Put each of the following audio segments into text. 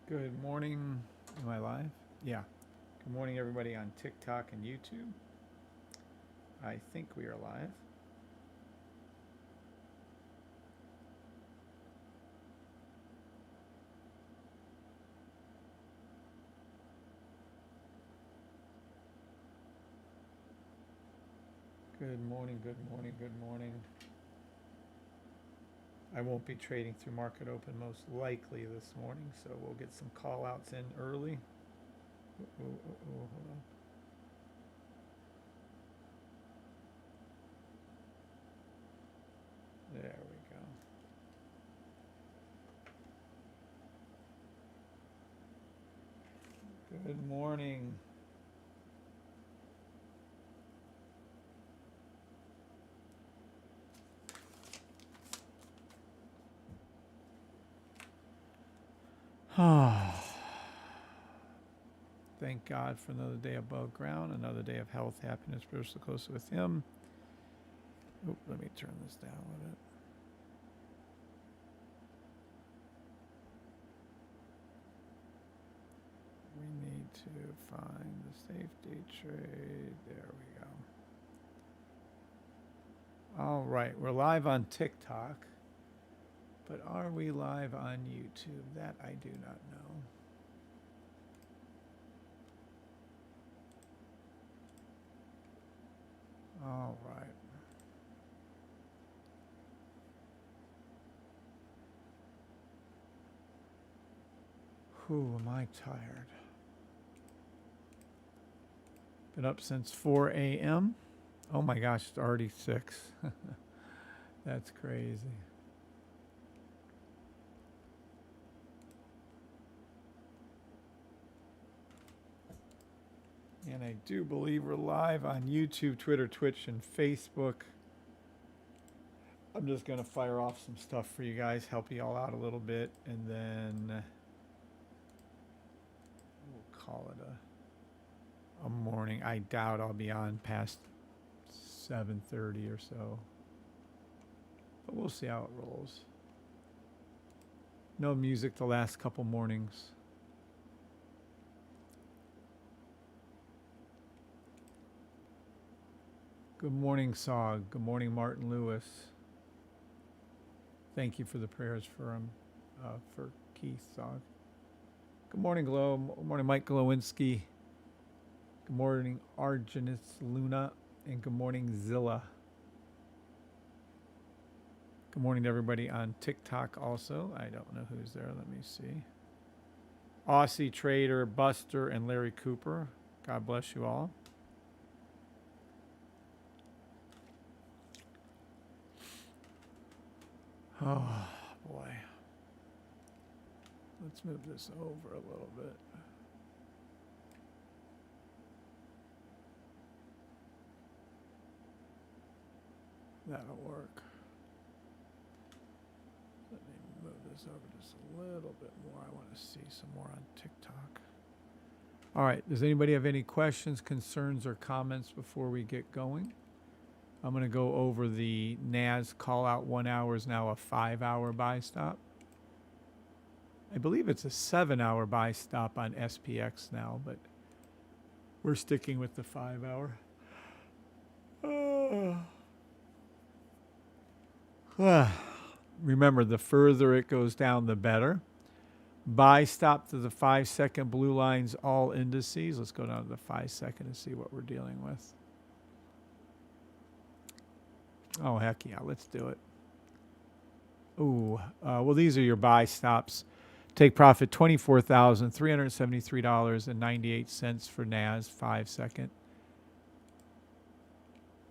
Good morning. Am I live? Yeah. Good morning, everybody on TikTok and YouTube. I think we are live. Good morning, good morning, good morning. I won't be trading through market open most likely this morning, so we'll get some call outs in early. Hold on. There we go. Good morning. Thank God for another day above ground, another day of health, happiness, spiritual close with Him. Oop, let me turn this down a little bit. We need to find the safety trade. There we go. All right, we're live on TikTok, but are we live on YouTube? That I do not know. All right. Whew, am I tired? Been up since 4 a.m. Oh my gosh, it's already 6. That's crazy. And I do believe we're live on YouTube, Twitter, Twitch, and Facebook. I'm just going to fire off some stuff for you guys, help you all out a little bit, and then we'll call it a morning. I doubt I'll be on past 7:30 or so. But we'll see how it rolls. No music the last couple mornings. Good morning, Sog. Good morning, Martin Lewis. Thank you for the prayers for Keith Sog. Good morning, Glow. Good morning, Mike Glowinski. Good morning, Argenis Luna. And good morning, Zilla. Good morning to everybody on TikTok also. I don't know who's there. Let me see. Aussie Trader, Buster, and Larry Cooper. God bless you all. Oh, boy. Let's move this over a little bit. That'll work. Let me move this over just a little bit more. I want to see some more on TikTok. All right. Does anybody have any questions, concerns, or comments before we get going? I'm going to go over the NAS call out. 1 hour is now a 5-hour buy stop. I believe it's a 7-hour buy stop on SPX now, but we're sticking with the 5-hour. Remember, the further it goes down, the better. Buy stop to the 5-second blue lines, all indices. Let's go down to the 5-second and see what we're dealing with. Oh, heck yeah, let's do it. Ooh, well, these are your buy stops. Take profit $24,373.98 for NAS, 5-second.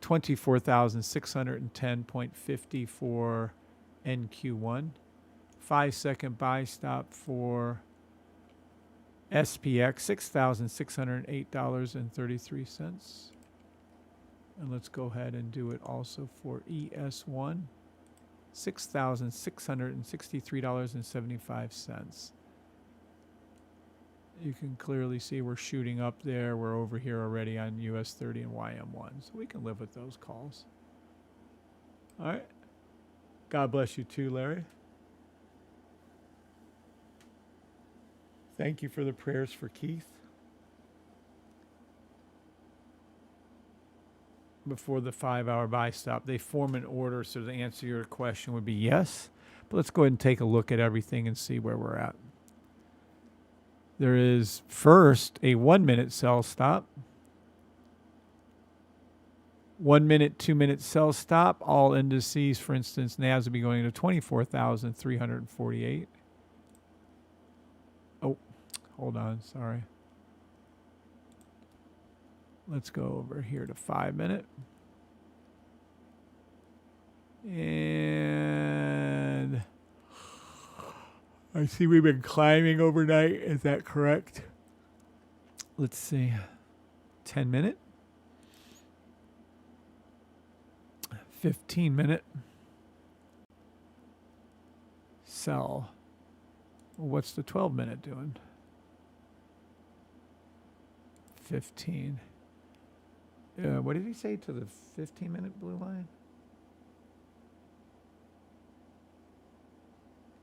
24,610.50 for NQ1. 5-second buy stop for SPX, $6,608.33. And let's go ahead and do it also for ES1, $6,663.75. You can clearly see we're shooting up there. We're over here already on US 30 and YM1. So we can live with those calls. All right. God bless you too, Larry. Thank you for the prayers for Keith. Before the 5-hour buy stop, they form an order, so the answer to your question would be yes. But let's go ahead and take a look at everything and see where we're at. There is first a 1-minute sell stop. 1 minute, 2 minute sell stop. All indices, for instance, NAS would be going to 24,348. Oh, hold on, sorry. Let's go over here to 5 minute. And I see we've been climbing overnight. Is that correct? Let's see. 10 minute. 15 minute. Sell. Well, what's the 12 minute doing? 15. What did he say to the 15-minute blue line?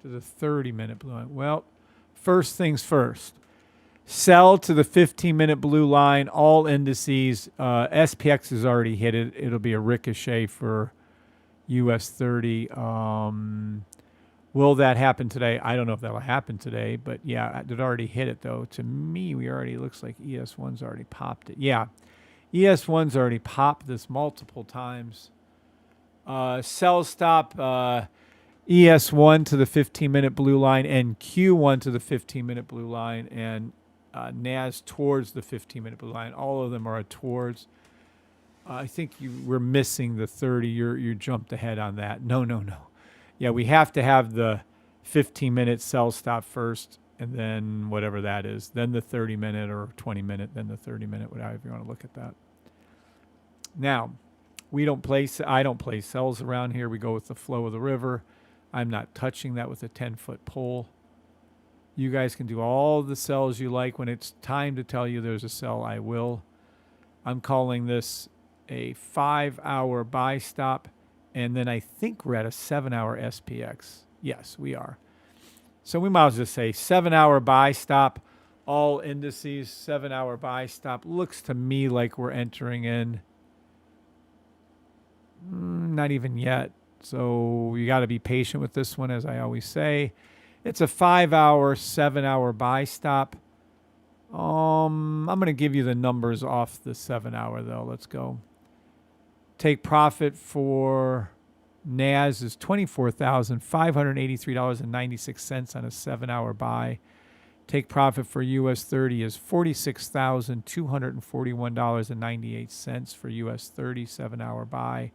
To the 30-minute blue line. Well, first things first. Sell to the 15-minute blue line, all indices. SPX has already hit it. It'll be a ricochet for US 30. Will that happen today? I don't know if that'll happen today, but yeah, it already hit it, though. To me, looks like ES1's already popped it. Yeah. ES1's already popped this multiple times. Sell stop ES1 to the 15-minute blue line and Q1 to the 15-minute blue line and NAS towards the 15-minute blue line. All of them are towards. I think you were missing the 30. You jumped ahead on that. No. Yeah, we have to have the 15-minute sell stop first, and then whatever that is, then the 30-minute or 20-minute, then the 30-minute, whatever you want to look at that. Now, I don't play sells around here. We go with the flow of the river. I'm not touching that with a 10-foot pole. You guys can do all the sells you like. When it's time to tell you there's a sell, I will. I'm calling this a 5-hour buy stop, and then I think we're at a 7-hour SPX. Yes, we are. So we might as well just say 7-hour buy stop, all indices, 7-hour buy stop. Looks to me like we're entering in. Not even yet. So you got to be patient with this one, as I always say. It's a 5-hour, 7-hour buy stop. I'm going to give you the numbers off the 7-hour, though. Let's go. Take profit for NAS is $24,583.96 on a 7-hour buy. Take profit for US 30 is $46,241.98 for US 30 7-hour buy.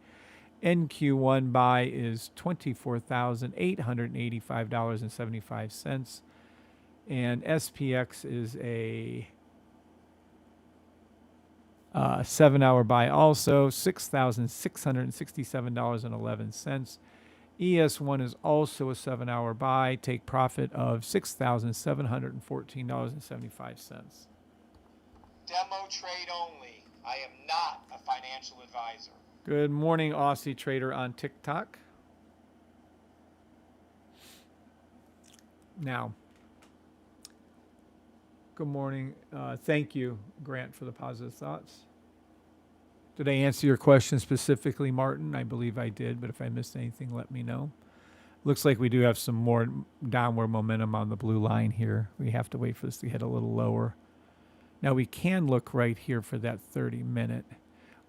NQ1 buy is $24,885.75. And SPX is a 7-hour buy also, $6,667.11. ES1 is also a 7-hour buy. Take profit of $6,714.75. Demo trade only. I am not a financial advisor. Good morning, Aussie Trader on TikTok. Now, good morning. Thank you, Grant, for the positive thoughts. Did I answer your question specifically, Martin? I believe I did, but if I missed anything, let me know. Looks like we do have some more downward momentum on the blue line here. We have to wait for this to hit a little lower. Now, we can look right here for that 30-minute.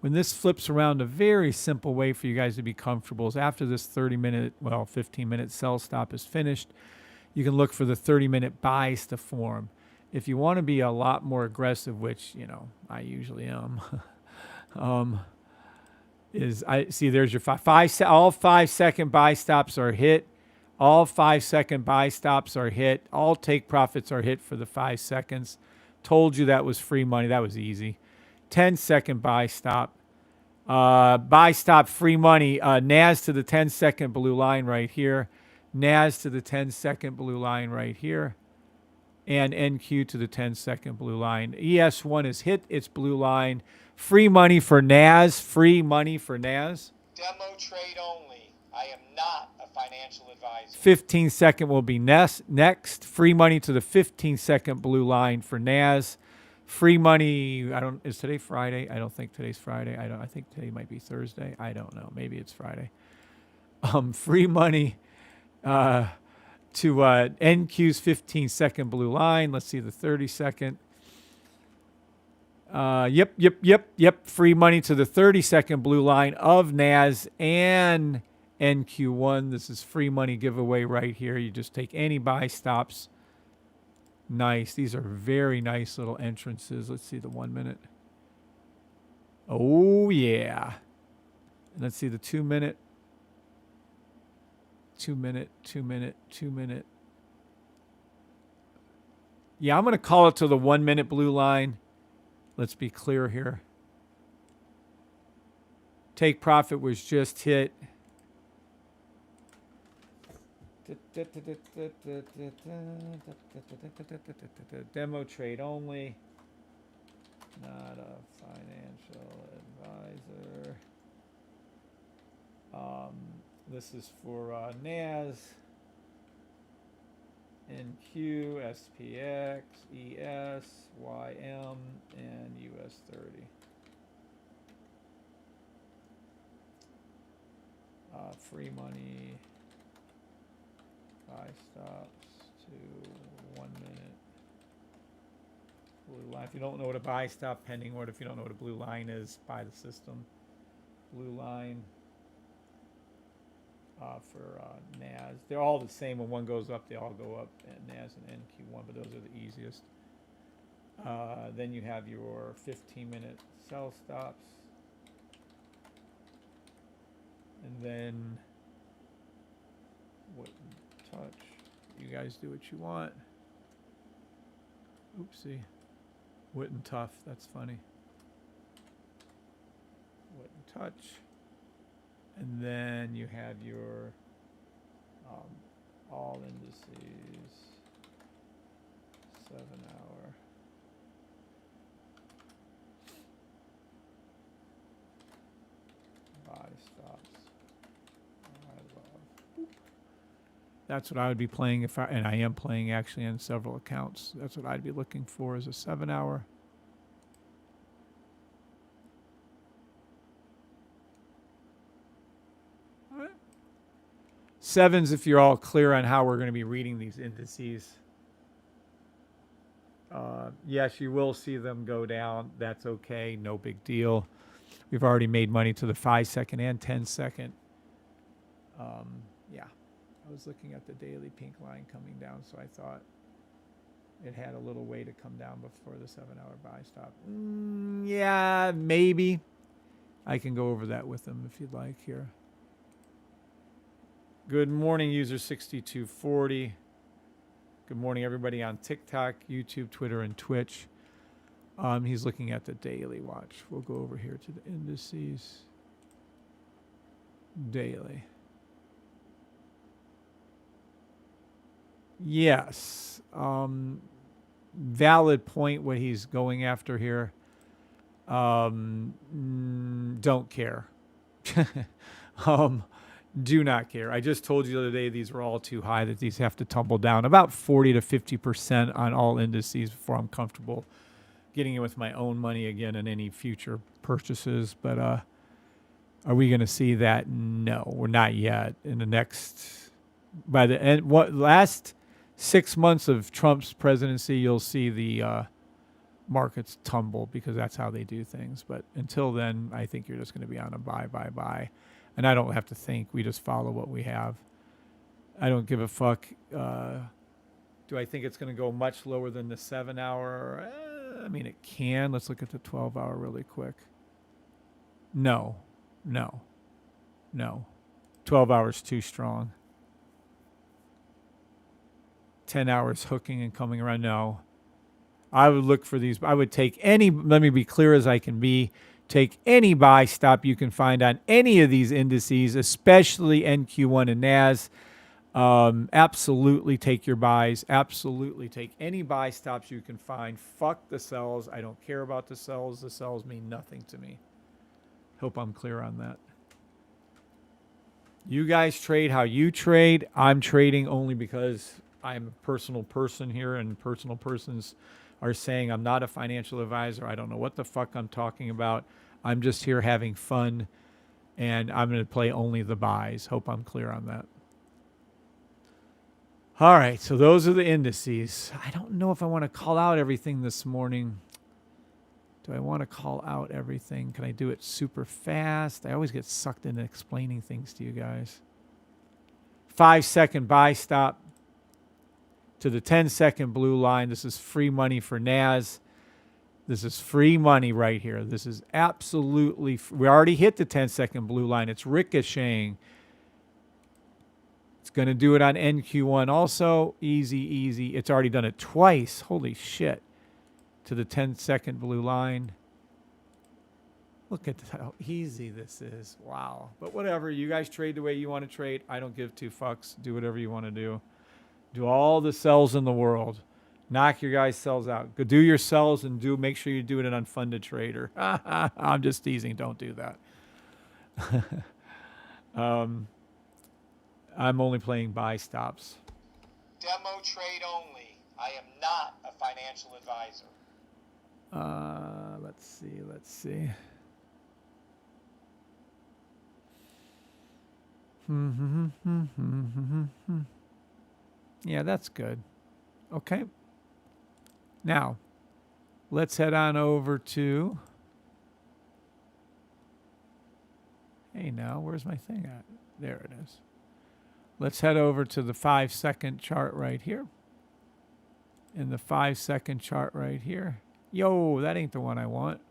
When this flips around, a very simple way for you guys to be comfortable is after this 15-minute sell stop is finished, you can look for the 30-minute buys to form. If you want to be a lot more aggressive, which, I usually am, there's your all 5-second buy stops are hit. All 5-second buy stops are hit. All take profits are hit for the 5 seconds. Told you that was free money. That was easy. 10-second buy stop. Buy stop, free money. NAS to the 10-second blue line right here. NAS to the 10-second blue line right here. And NQ to the 10-second blue line. ES1 has hit its blue line. Free money for NAS. Free money for NAS. Demo trade only. I am not a financial advisor. 15-second will be next. Free money to the 15-second blue line for NAS. Free money, is today Friday? I don't think today's Friday. I think today might be Thursday. I don't know. Maybe it's Friday. Free money to NQ's 15-second blue line. Let's see the 30-second. Yep. Free money to the 30-second blue line of NAS and NQ1. This is free money giveaway right here. You just take any buy stops. Nice. These are very nice little entrances. Let's see the 1 minute. Oh, yeah. And let's see the 2 minute. 2 minute, 2 minute, 2 minute. Yeah, I'm going to call it to the 1 minute blue line. Let's be clear here. Take profit was just hit. Demo trade only. Not a financial advisor. This is for NAS, NQ, SPX, ES, YM, and US 30. Free money. Buy stops to 1 minute. Blue line. If you don't know what a buy stop pending order, if you don't know what a blue line is, buy the system. Blue line for NAS. They're all the same. When one goes up, they all go up. NAS and NQ1, but those are the easiest. Then you have your 15-minute sell stops. And then what? Touch. You guys do what you want. Oopsie. Witten tough. That's funny. Witten touch. And then you have your all indices. 7 hour. Buy stops. That's what I would be playing and I am playing actually on several accounts. That's what I'd be looking for is a 7 hour. All right. Sevens, if you're all clear on how we're going to be reading these indices. Yes, you will see them go down. That's okay. No big deal. We've already made money to the 5-second and 10-second. Yeah. I was looking at the daily pink line coming down, so I thought it had a little way to come down before the 7 hour buy stop. Yeah, maybe. I can go over that with them if you'd like here. Good morning, user 6240. Good morning, everybody on TikTok, YouTube, Twitter, and Twitch. He's looking at the daily watch. We'll go over here to the indices. Daily. Yes. Valid point what he's going after here. Don't care. Do not care. I just told you the other day these were all too high, that these have to tumble down about 40 to 50% on all indices before I'm comfortable getting in with my own money again in any future purchases. But are we going to see that? No, we're not yet. In the next, by the end, last 6 months of Trump's presidency, you'll see the markets tumble because that's how they do things. But until then, I think you're just going to be on a buy. And I don't have to think. We just follow what we have. I don't give a fuck. Do I think it's going to go much lower than the 7 hour? I mean, it can. Let's look at the 12 hour really quick. No. 12 hours too strong. 10 hours hooking and coming around. No. I would look for these. I would take any, let me be clear as I can be, take any buy stop you can find on any of these indices, especially NQ1 and NAS. Absolutely take your buys. Absolutely take any buy stops you can find. Fuck the sells. I don't care about the sells. The sells mean nothing to me. Hope I'm clear on that. You guys trade how you trade. I'm trading only because I'm a personal person here, and personal persons are saying I'm not a financial advisor. I don't know what the fuck I'm talking about. I'm just here having fun, and I'm going to play only the buys. Hope I'm clear on that. All right, so those are the indices. I don't know if I want to call out everything this morning. Do I want to call out everything? Can I do it super fast? I always get sucked into explaining things to you guys. 5-second buy stop to the 10-second blue line. This is free money for NAS. This is free money right here. This is absolutely we already hit the 10-second blue line. It's ricocheting. It's going to do it on NQ1 also. Easy, easy. It's already done it twice. Holy shit. To the 10-second blue line. Look at how easy this is. Wow. But whatever. You guys trade the way you want to trade. I don't give two fucks. Do whatever you want to do. Do all the sells in the world. Knock your guys' sells out. Go do your sells and make sure you do it in unfunded trader. I'm just teasing. Don't do that. I'm only playing buy stops. Demo trade only. I am not a financial advisor. Let's see. Yeah, that's good. Okay. Now, let's head on over to... Hey, now, where's my thing at? There it is. Let's head over to the 5-second chart right here. In the 5-second chart right here. Yo, that ain't the one I want.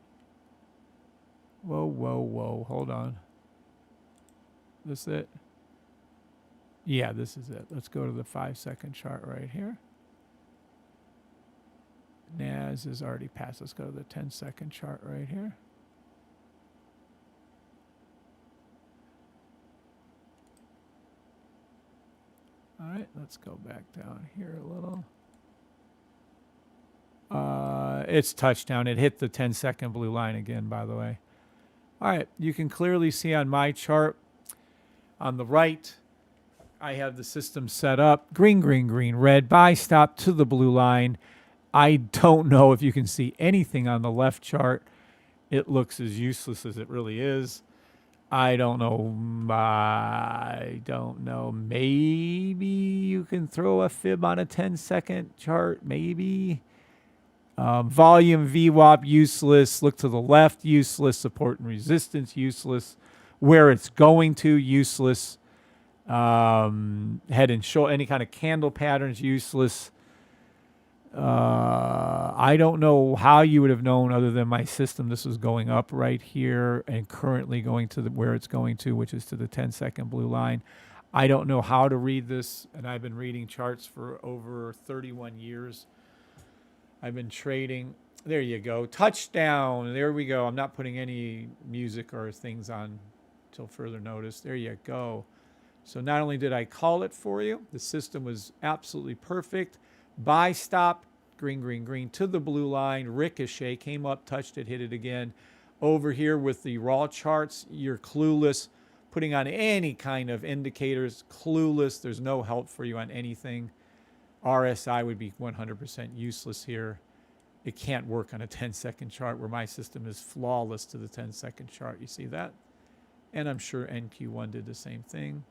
Whoa, whoa, whoa. Hold on. This it? Yeah, this is it. Let's go to the 5-second chart right here. NAS is already passed. Let's go to the 10-second chart right here. All right, let's go back down here a little. It's touchdown. It hit the 10-second blue line again, by the way. All right, you can clearly see on my chart on the right, I have the system set up. Green, green, green, red. Buy stop to the blue line. I don't know if you can see anything on the left chart. It looks as useless as it really is. I don't know. Maybe you can throw a fib on a 10-second chart. Maybe. Volume, VWAP, useless. Look to the left, useless. Support and resistance, useless. Where it's going to, useless. Head and shoulder, any kind of candle patterns, useless. I don't know how you would have known other than my system this was going up right here and currently going to where it's going to, which is to the 10-second blue line. I don't know how to read this, and I've been reading charts for over 31 years. I've been trading. There you go. Touchdown. There we go. I'm not putting any music or things on till further notice. There you go. So not only did I call it for you, the system was absolutely perfect. Buy stop, green, green, green, to the blue line, ricochet, came up, touched it, hit it again. Over here with the raw charts, you're clueless. Putting on any kind of indicators, clueless. There's no help for you on anything. RSI would be 100% useless here. It can't work on a 10-second chart where my system is flawless to the 10-second chart. You see that? And I'm sure NQ1 did the same thing.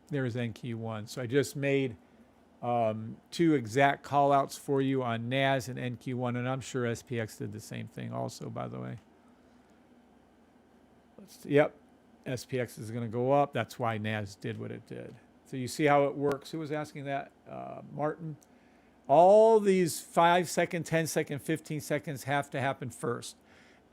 There's NQ1. So I just made two exact call outs for you on NAS and NQ1, and I'm sure SPX did the same thing also, by the way. Yep, SPX is going to go up. That's why NAS did what it did. So you see how it works. Who was asking that? Martin. All these 5-second, 10-second, 15 seconds have to happen first.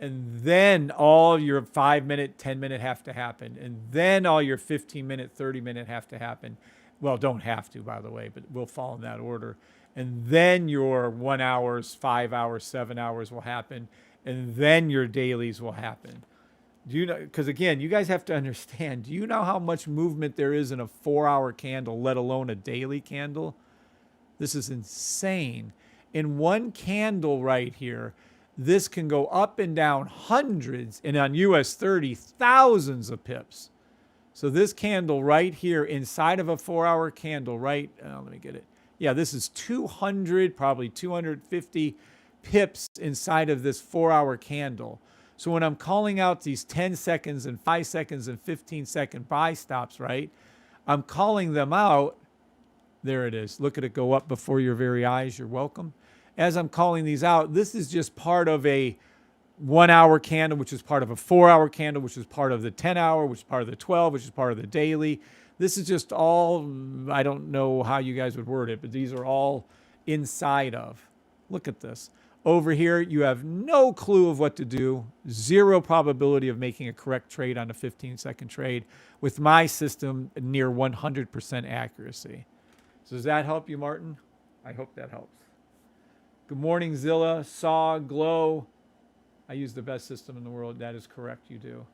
And then all your 5-minute, 10-minute have to happen. And then all your 15-minute, 30-minute have to happen. Well, don't have to, by the way, but we'll fall in that order. And then your 1 hours, 5 hours, 7 hours will happen. And then your dailies will happen. Do you know? Because again, you guys have to understand, do you know how much movement there is in a 4-hour candle, let alone a daily candle? This is insane. In one candle right here, this can go up and down hundreds, and on US 30, thousands of pips. So this candle right here inside of a 4-hour candle, right? Let me get it. Yeah, this is 200, probably 250 pips inside of this 4-hour candle. So when I'm calling out these 10 seconds and 5 seconds and 15-second buy stops, right? I'm calling them out. There it is. Look at it go up before your very eyes. You're welcome. As I'm calling these out, this is just part of a 1-hour candle, which is part of a 4-hour candle, which is part of the 10-hour, which is part of the 12, which is part of the daily. This is just all, I don't know how you guys would word it, but these are all inside of. Look at this. Over here, you have no clue of what to do, zero probability of making a correct trade on a 15-second trade. With my system, near 100% accuracy. So does that help you, Martin? I hope that helps. Good morning, Zilla, Saw, Glow. I use the best system in the world. That is correct, you do.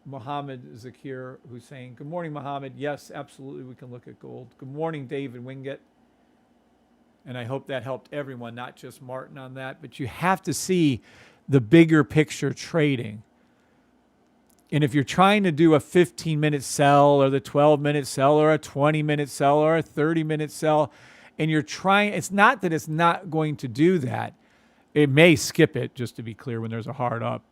Mohammed Zakir Hussein. Good morning, Mohammed. Yes, absolutely, we can look at gold. Good morning, David Wingett. And I hope that helped everyone, not just Martin on that. But you have to see the bigger picture trading. And if you're trying to do a 15-minute sell or the 12-minute sell or a 20-minute sell or a 30-minute sell, and you're trying, it's not that it's not going to do that. It may skip it, just to be clear, when there's a hard up,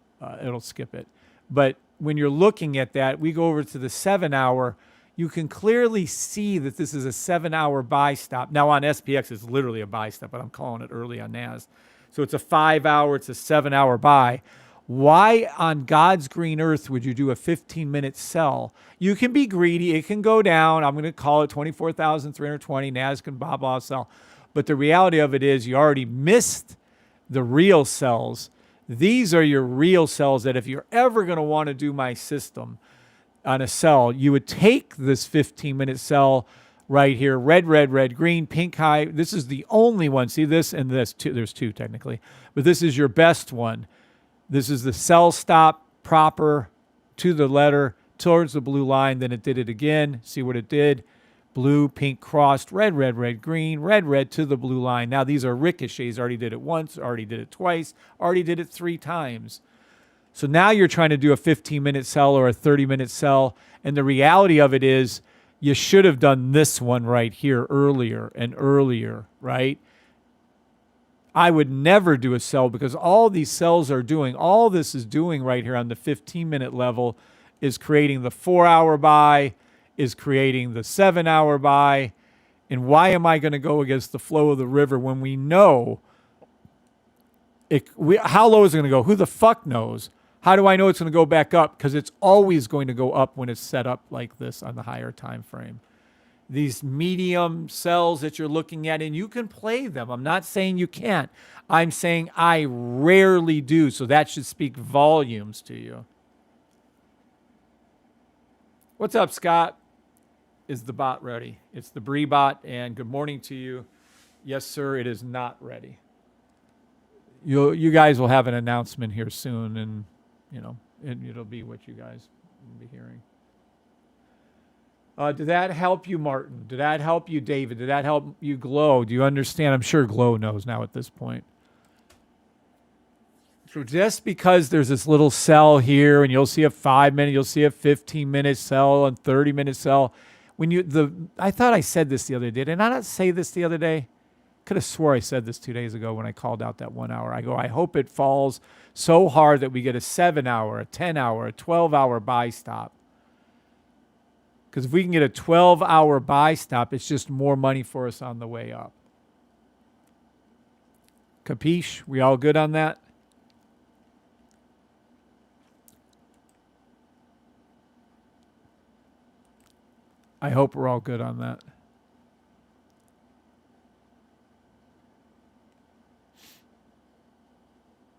it'll skip it. But when you're looking at that, we go over to the 7-hour, you can clearly see that this is a 7-hour buy stop. Now on SPX, it's literally a buy stop, but I'm calling it early on NAS. So it's a 5-hour, it's a 7-hour buy. Why on God's green earth would you do a 15-minute sell? You can be greedy. It can go down. I'm going to call it 24,320. NAS can blah, blah, sell. But the reality of it is you already missed the real sells. These are your real sells that if you're ever going to want to do my system on a sell, you would take this 15-minute sell right here, red, red, red, green, pink high. This is the only one. See this and this. There's two technically. But this is your best one. This is the sell stop proper to the letter towards the blue line. Then it did it again. See what it did? Blue, pink crossed, red, red, red, green, red, red to the blue line. Now these are ricochets. Already did it once, already did it twice, already did it 3 times. So now you're trying to do a 15-minute sell or a 30-minute sell. And the reality of it is you should have done this one right here earlier and earlier, right? I would never do a sell because all these sells are doing, all this is doing right here on the 15-minute level is creating the 4-hour buy, is creating the 7-hour buy. And why am I going to go against the flow of the river when we know how low is it going to go? Who the fuck knows? How do I know it's going to go back up? Because it's always going to go up when it's set up like this on the higher time frame. These medium sells that you're looking at, and you can play them. I'm not saying you can't. I'm saying I rarely do, so that should speak volumes to you. What's up, Scott? Is the bot ready? It's the Bree bot, and good morning to you. Yes, sir, it is not ready. You guys will have an announcement here soon, and it'll be what you guys will be hearing. Did that help you, Martin? Did that help you, David? Did that help you, Glow? Do you understand? I'm sure Glow knows now at this point. So just because there's this little sell here, and you'll see a 5-minute, you'll see a 15-minute sell, and 30-minute sell. I thought I said this the other day. Did I not say this the other day? Could have swore I said this 2 days ago when I called out that 1 hour. I go, I hope it falls so hard that we get a 7-hour, a 10-hour, a 12-hour buy stop. Because if we can get a 12-hour buy stop, it's just more money for us on the way up. Capiche? We all good on that? I hope we're all good on that.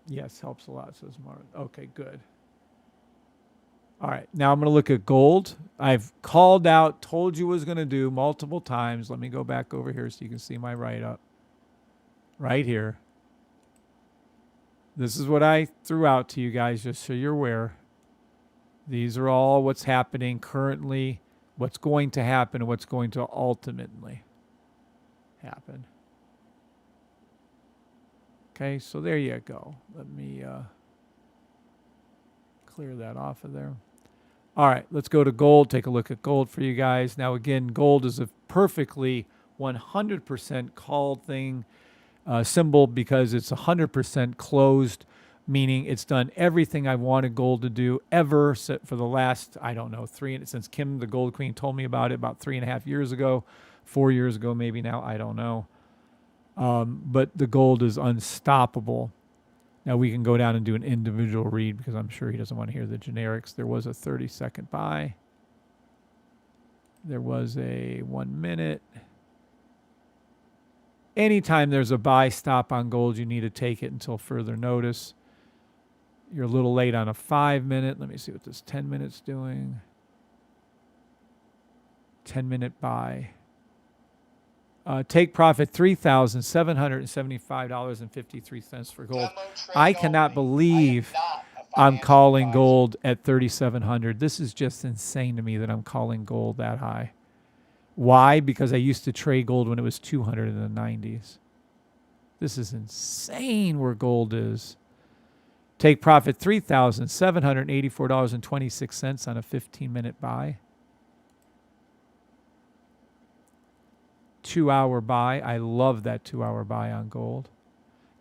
Yes, helps a lot, says Martin. Okay, good. All right, now I'm going to look at gold. I've called out, told you what I was going to do multiple times. Let me go back over here so you can see my write-up. Right here. This is what I threw out to you guys, just so you're aware. These are all what's happening currently, what's going to happen, and what's going to ultimately happen. Okay, so there you go. Let me clear that off of there. All right, let's go to gold. Take a look at gold for you guys. Now, again, gold is a perfectly 100% called thing, symbol, because it's 100% closed, meaning it's done everything I wanted gold to do ever for the last, I don't know, since Kim, the Gold Queen, told me about it about 3.5 years ago, 4 years ago, maybe now, I don't know. But the gold is unstoppable. Now we can go down and do an individual read because I'm sure he doesn't want to hear the generics. There was a 30-second buy. There was a 1 minute. Anytime there's a buy stop on gold, you need to take it until further notice. You're a little late on a 5 minute. Let me see what this 10 minute's doing. 10-minute buy. Take profit $3,775.53 for gold. I cannot believe I'm calling gold at 3,700. This is just insane to me that I'm calling gold that high. Why? Because I used to trade gold when it was 200 in the 90s. This is insane where gold is. Take profit $3,784.26 on a 15-minute buy. 2-hour buy. I love that 2-hour buy on gold.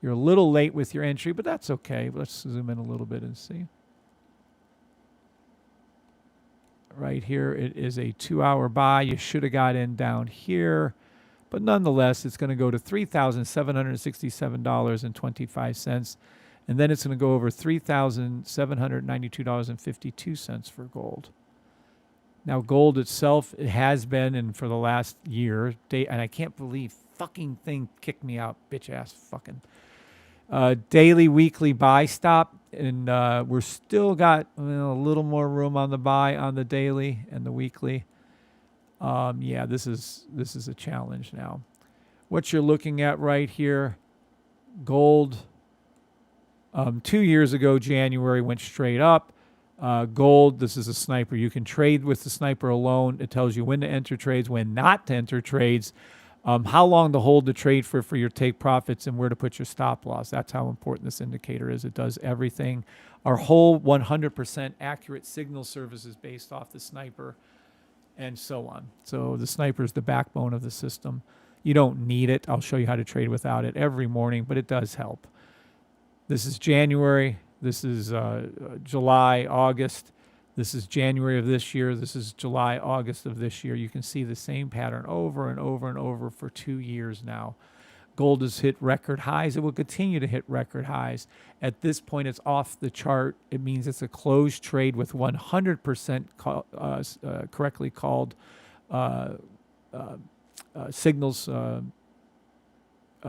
You're a little late with your entry, but that's okay. Let's zoom in a little bit and see. Right here, it is a 2-hour buy. You should have got in down here, but nonetheless, it's going to go to $3,767.25, and then it's going to go over $3,792.52 for gold. Now, gold itself, it has been, and for the last year, and I can't believe fucking thing kicked me out, bitch ass fucking. Daily, weekly buy stop, and we're still got a little more room on the buy on the daily and the weekly. Yeah, this is a challenge now. What you're looking at right here, gold, 2 years ago, January, went straight up. Gold, this is a sniper. You can trade with the sniper alone. It tells you when to enter trades, when not to enter trades, how long to hold the trade for your take profits, and where to put your stop loss. That's how important this indicator is. It does everything. Our whole 100% accurate signal service is based off the sniper and so on. So the sniper is the backbone of the system. You don't need it. I'll show you how to trade without it every morning, but it does help. This is January. This is July, August. This is January of this year. This is July, August of this year. You can see the same pattern over and over and over for 2 years now. Gold has hit record highs. It will continue to hit record highs. At this point, it's off the chart. It means it's a closed trade with 100% correctly called signals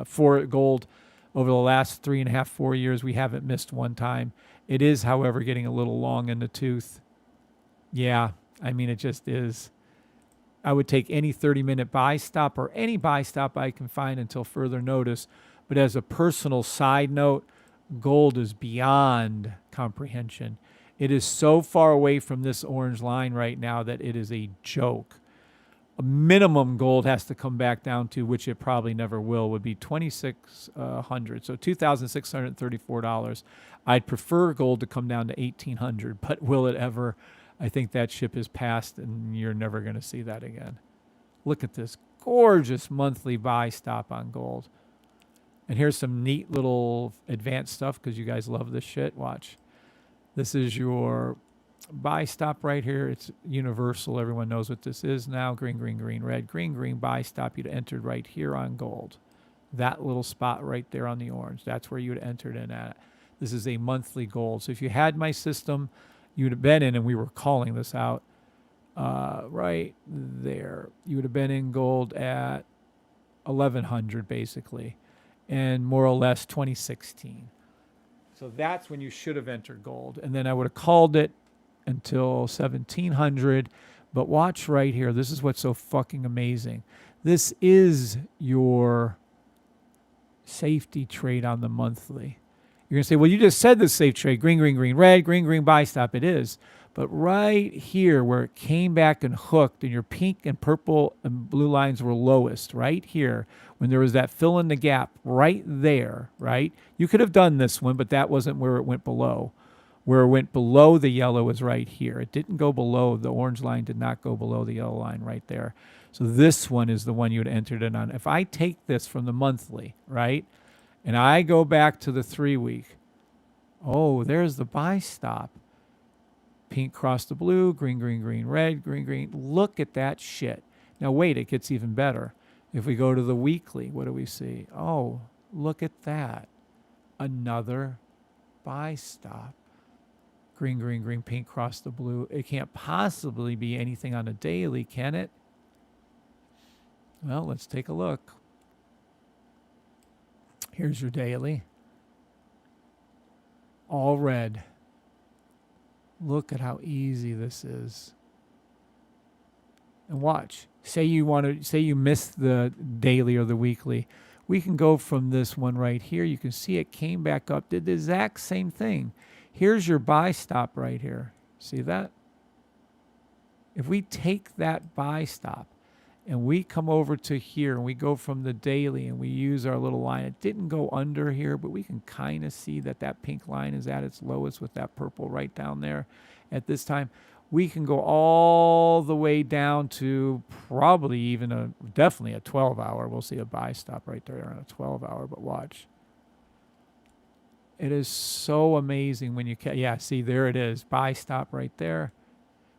for gold. Over the last 3.5, 4 years, we haven't missed one time. It is, however, getting a little long in the tooth. Yeah, I mean, it just is. I would take any 30-minute buy stop or any buy stop I can find until further notice. But as a personal side note, gold is beyond comprehension. It is so far away from this orange line right now that it is a joke. A minimum gold has to come back down to, which it probably never will, would be $2,600. So $2,634. I'd prefer gold to come down to $1,800, but will it ever? I think that ship is past, and you're never going to see that again. Look at this gorgeous monthly buy stop on gold. And here's some neat little advanced stuff because you guys love this shit. Watch. This is your buy stop right here. It's universal. Everyone knows what this is now. Green, green, green, red. Green, green, buy stop. You'd entered right here on gold. That little spot right there on the orange. That's where you'd entered in at. This is a monthly gold. So if you had my system, you'd have been in, and we were calling this out right there. You would have been in gold at 1,100 basically, and more or less 2016. So that's when you should have entered gold. And then I would have called it until 1,700. But watch right here. This is what's so fucking amazing. This is your safety trade on the monthly. You're going to say, well, you just said this safe trade. Green, green, green, red, green, green, buy stop. It is. But right here where it came back and hooked and your pink and purple and blue lines were lowest, right here, when there was that fill in the gap right there, right? You could have done this one, but that wasn't where it went below. Where it went below the yellow is right here. It didn't go below. The orange line did not go below the yellow line right there. So this one is the one you would entered it on. If I take this from the monthly, right, and I go back to the 3-week, oh, there's the buy stop. Pink cross the blue, green, green, green, red, green, green. Look at that shit. Now, wait, it gets even better. If we go to the weekly, what do we see? Oh, look at that. Another buy stop. Green, green, green, pink cross the blue. It can't possibly be anything on a daily, can it? Well, let's take a look. Here's your daily. All red. Look at how easy this is. And watch. Say you missed the daily or the weekly. We can go from this one right here. You can see it came back up, did the exact same thing. Here's your buy stop right here. See that? If we take that buy stop and we come over to here and we go from the daily and we use our little line, it didn't go under here, but we can kind of see that that pink line is at its lowest with that purple right down there at this time. We can go all the way down to probably even definitely a 12-hour. We'll see a buy stop right there on a 12-hour, but watch. It is so amazing when you yeah, see, there it is. Buy stop right there.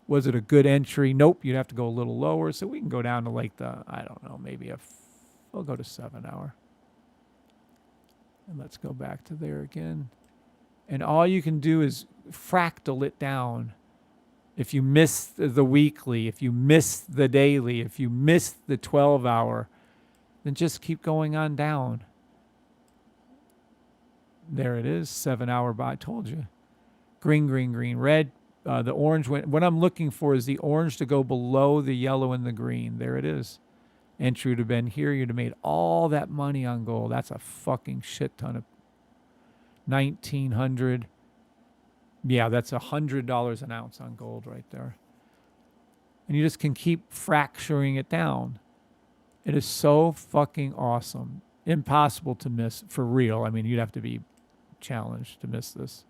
Was it a good entry? Nope. You'd have to go a little lower. So we can go down to like I don't know, maybe we'll go to 7-hour. And let's go back to there again. And all you can do is fractal it down. If you miss the weekly, if you miss the daily, if you miss the 12-hour, then just keep going on down. There it is, 7-hour buy. I told you. Green, green, green, red. The orange, what I'm looking for is the orange to go below the yellow and the green. There it is. Entry would have been here. You'd have made all that money on gold. That's a fucking shit ton of 1,900. Yeah, that's $100 an ounce on gold right there. And you just can keep fracturing it down. It is so fucking awesome. Impossible to miss for real. I mean, you'd have to be challenged to miss this.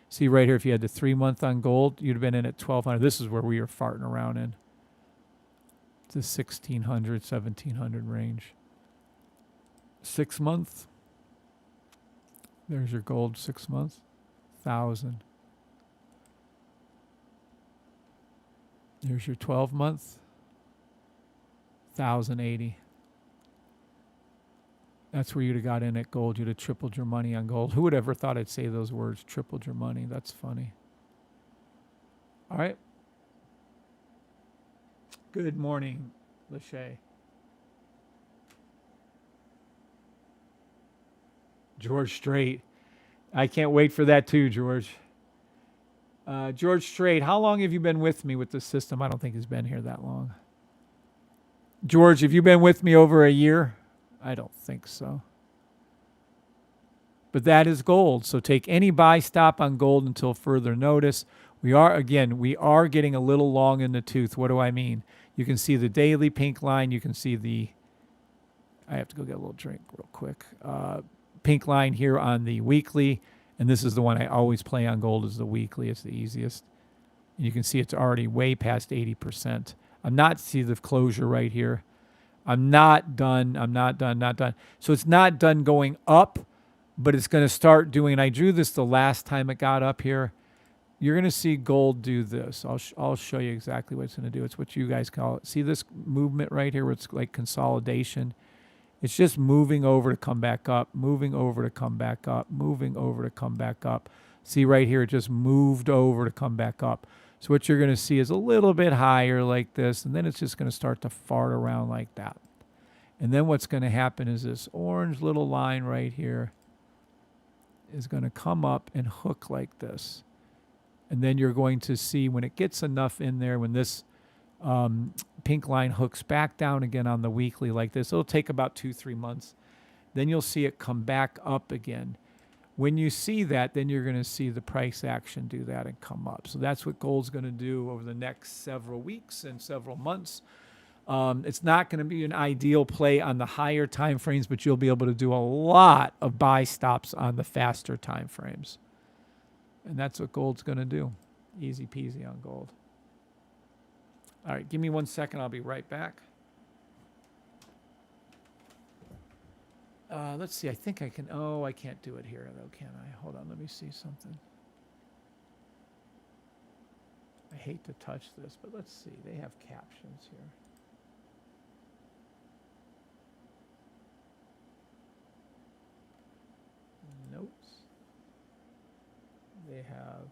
See right here, if you had the 3-month on gold, you'd have been in at 1,200. This is where we were farting around in. The 1,600, 1,700 range. 6 months. There's your gold 6 months. 1,000. There's your 12-month. 1,080. That's where you'd have got in at gold. You'd have tripled your money on gold. Who would ever thought I'd say those words, tripled your money? That's funny. All right. Good morning, Lachey. George Strait. I can't wait for that too, George. George Strait, how long have you been with me with this system? I don't think he's been here that long. George, have you been with me over a year? I don't think so. But that is gold. So take any buy stop on gold until further notice. We are getting a little long in the tooth. What do I mean? You can see the daily pink line. You can see I have to go get a little drink real quick. Pink line here on the weekly. And this is the one I always play on gold is the weekly. It's the easiest. And you can see it's already way past 80%. I'm not see the closure right here. I'm not done. So it's not done going up, but it's going to start doing, and I drew this the last time it got up here. You're going to see gold do this. I'll show you exactly what it's going to do. It's what you guys call it. See this movement right here where it's like consolidation? It's just moving over to come back up, moving over to come back up, moving over to come back up. See right here, it just moved over to come back up. So what you're going to see is a little bit higher like this, and then it's just going to start to fart around like that. And then what's going to happen is this orange little line right here is going to come up and hook like this. And then you're going to see when it gets enough in there, when this pink line hooks back down again on the weekly like this, it'll take about 2-3 months. Then you'll see it come back up again. When you see that, then you're going to see the price action do that and come up. So that's what gold's going to do over the next several weeks and several months. It's not going to be an ideal play on the higher time frames, but you'll be able to do a lot of buy stops on the faster time frames. And that's what gold's going to do. Easy peasy on gold. All right, give me 1 second. I'll be right back. Let's see. I think I can. Oh, I can't do it here, though, can I? Hold on. Let me see something. I hate to touch this, but let's see. They have captions here. Notes. They have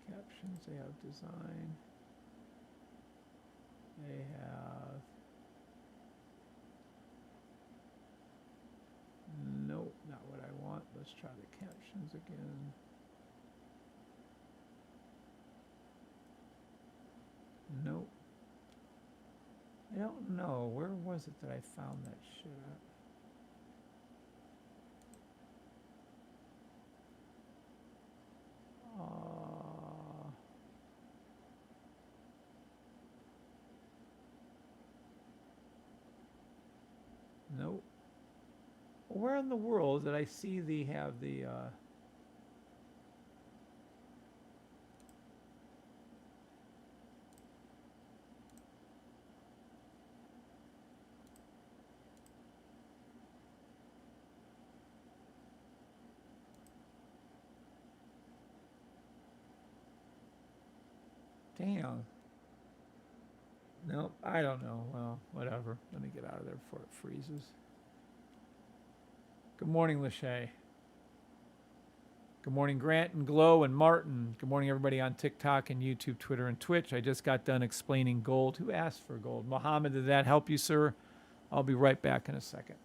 captions. They have design. They have. Nope, not what I want. Let's try the captions again. Nope. I don't know. Where was it that I found that shit at? Nope. Where in the world did I see the have the damn. Nope, I don't know. Well, whatever. Let me get out of there before it freezes. Good morning, Lachey. Good morning, Grant and Glow and Martin. Good morning, everybody on TikTok and YouTube, Twitter, and Twitch. I just got done explaining gold. Who asked for gold? Mohammed, did that help you, sir? I'll be right back in a second.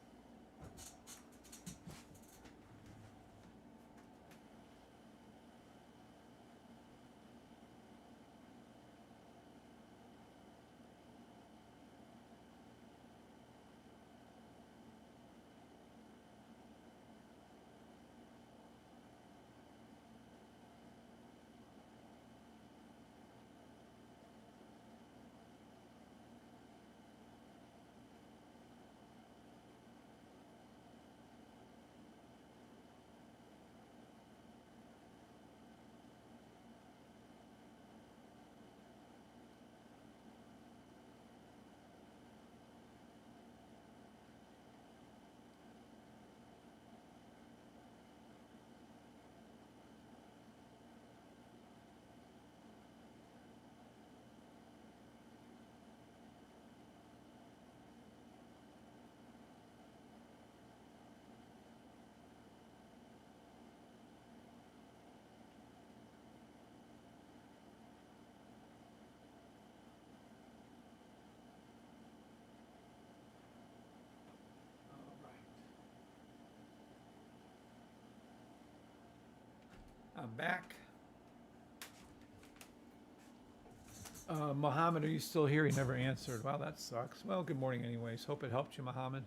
I'm back. Mohammed, are you still here? He never answered. Wow, that sucks. Well, good morning anyways. Hope it helped you, Mohammed.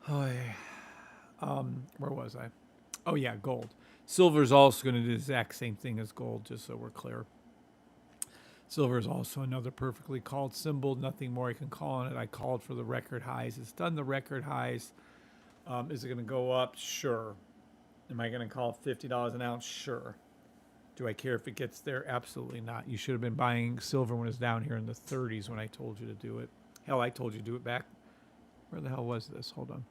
Oh, yeah. Where was I? Oh, yeah, gold. Silver is also going to do the exact same thing as gold, just so we're clear. Silver is also another perfectly called symbol. Nothing more I can call on it. I called for the record highs. It's done the record highs. Is it going to go up? Sure. Am I going to call $50 an ounce? Sure. Do I care if it gets there? Absolutely not. You should have been buying silver when it's down here in the 30s when I told you to do it. Hell, I told you to do it back. Where the hell was this? Hold on.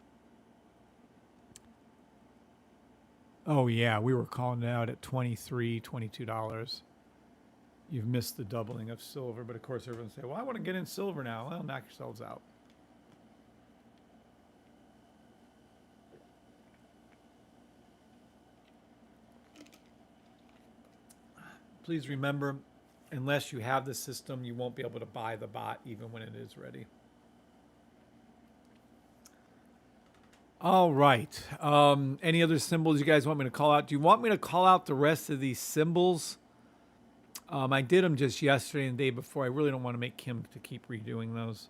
Oh, yeah. We were calling it out at $23, $22. You've missed the doubling of silver, but of course everyone say, well, I want to get in silver now. Well, knock yourselves out. Please remember, unless you have the system, you won't be able to buy the bot even when it is ready. All right. Any other symbols you guys want me to call out? Do you want me to call out the rest of these symbols? I did them just yesterday and the day before. I really don't want to make Kim to keep redoing those.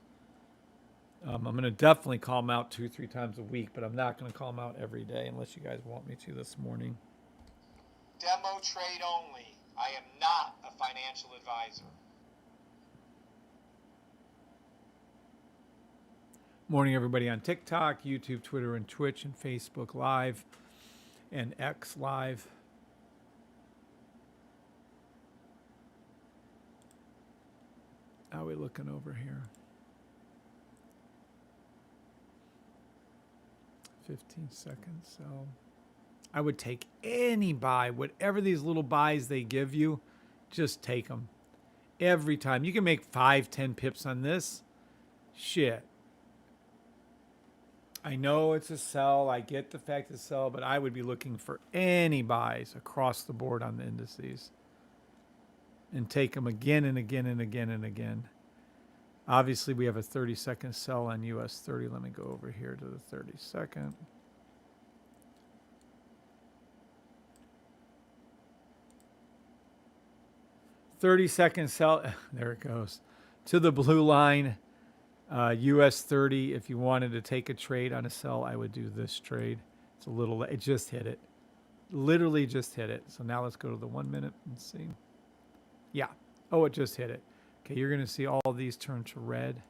I'm going to definitely call them out 2-3 times a week, but I'm not going to call them out every day unless you guys want me to this morning. Demo trade only. I am not a financial advisor. Morning, everybody on TikTok, YouTube, Twitter, and Twitch, and Facebook Live, and X Live. How are we looking over here? 15 seconds. So I would take any buy, whatever these little buys they give you, just take them every time. You can make 5-10 pips on this. Shit. I know it's a sell. I get the fact it's a sell, but I would be looking for any buys across the board on the indices and take them again and again and again and again. Obviously, we have a 30-second sell on US 30. Let me go over here to the 30-second. $30-second sell. There it goes. To the blue line. US 30, if you wanted to take a trade on a sell, I would do this trade. It's a little, it just hit it. Literally just hit it. So now let's go to the 1 minute and see. Yeah. Oh, it just hit it. Okay, you're going to see all these turn to red.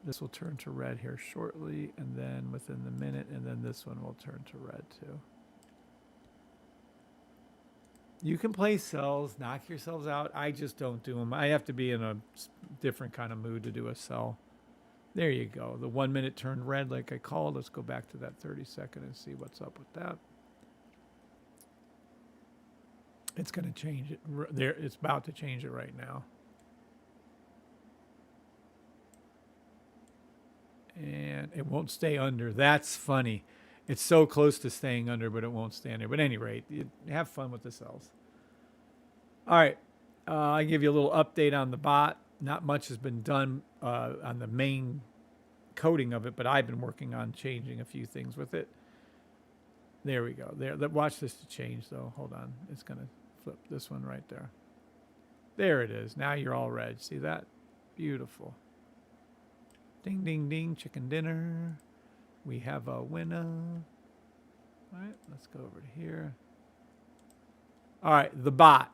This will turn to red here shortly, and then within the minute, and then this one will turn to red too. You can play sells, knock yourselves out. I just don't do them. I have to be in a different kind of mood to do a sell. There you go. The 1 minute turned red like I called. Let's go back to that 30-second and see what's up with that. It's going to change it. There, it's about to change it right now. And it won't stay under. That's funny. It's so close to staying under, but it won't stay under. But at any rate, have fun with the sells. All right. I give you a little update on the bot. Not much has been done on the main coding of it, but I've been working on changing a few things with it. There we go. There. Watch this to change, though. Hold on. It's going to flip this one right there. There it is. Now you're all red. See that? Beautiful. Ding, ding, ding. Chicken dinner. We have a winner. All right, let's go over to here. All right, the bot.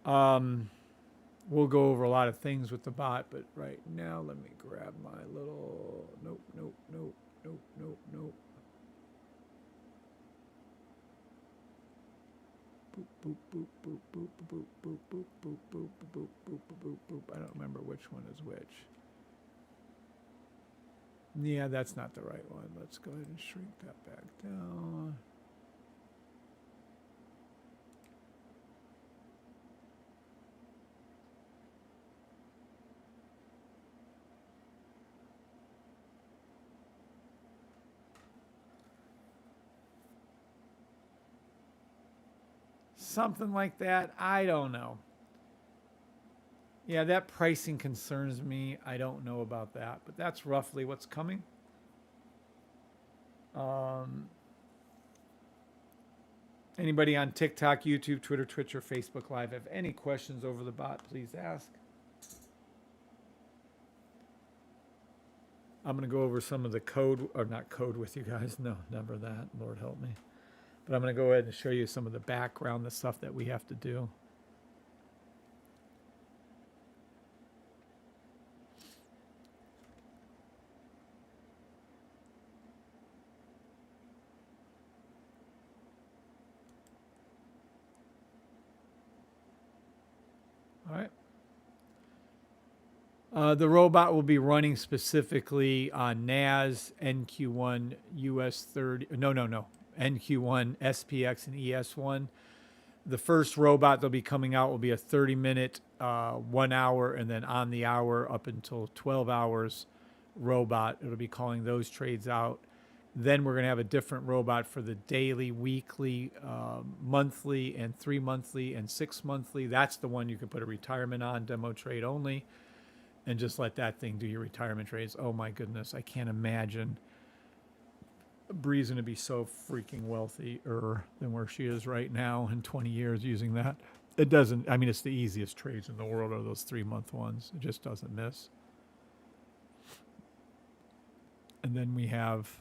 We'll go over a lot of things with the bot, but right now, let me grab my little, nope. Boop, boop, boop, boop, boop, boop, boop, boop, boop, boop, boop, boop, boop, boop. I don't remember which one is which. Yeah, that's not the right one. Let's go ahead and shrink that back down. Something like that. I don't know. Yeah, that pricing concerns me. I don't know about that, but that's roughly what's coming. Anybody on TikTok, YouTube, Twitter, Twitch, or Facebook Live have any questions over the bot, please ask. I'm going to go over some of the code, or not code with you guys. No, never that. Lord help me. But I'm going to go ahead and show you some of the background, the stuff that we have to do. All right. The robot will be running specifically on NAS, NQ1, US 30. No. NQ1, SPX, and ES1. The first robot that'll be coming out will be a 30-minute, 1 hour, and then on the hour up until 12 hours robot. It'll be calling those trades out. Then we're going to have a different robot for the daily, weekly, monthly, and 3 monthly, and 6 monthly. That's the one you can put a retirement on, demo trade only, and just let that thing do your retirement trades. Oh my goodness, I can't imagine Bree's going to be so freaking wealthier than where she is right now in 20 years using that. It doesn't, I mean, it's the easiest trades in the world are those 3-month ones. It just doesn't miss. And then we have